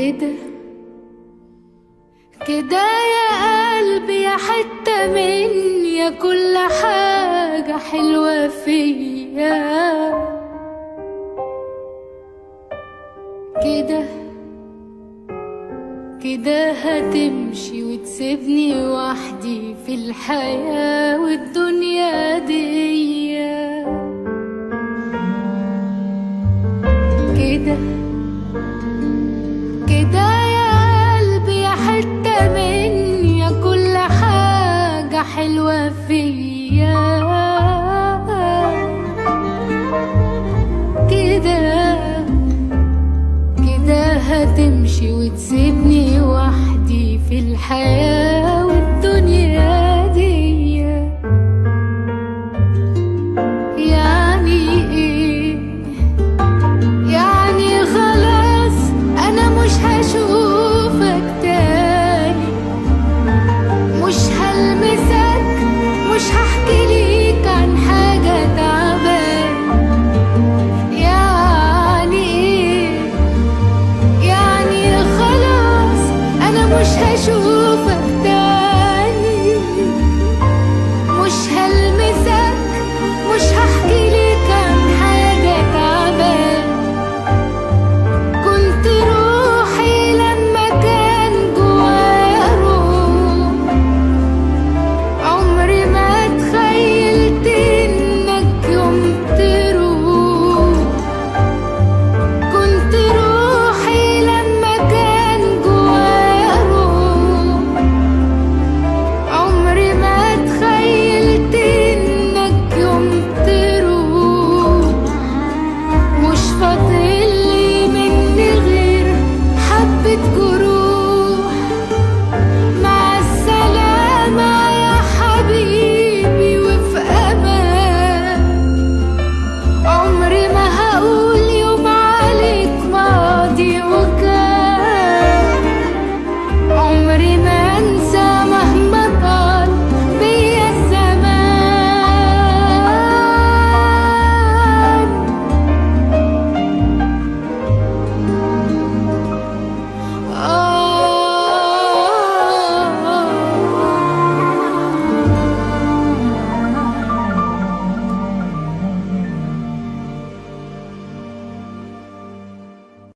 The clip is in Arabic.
كده كده يا قلبي، يا حتة مني، يا كل حاجة حلوة فيا. كده كده هتمشي وتسيبني وحدي في الحياة والدنيا دي. كده كده يا قلبي، يا حتة مني، يا كل حاجة حلوة فيا. كده كده هتمشي وتسيبني وحدي في الحياة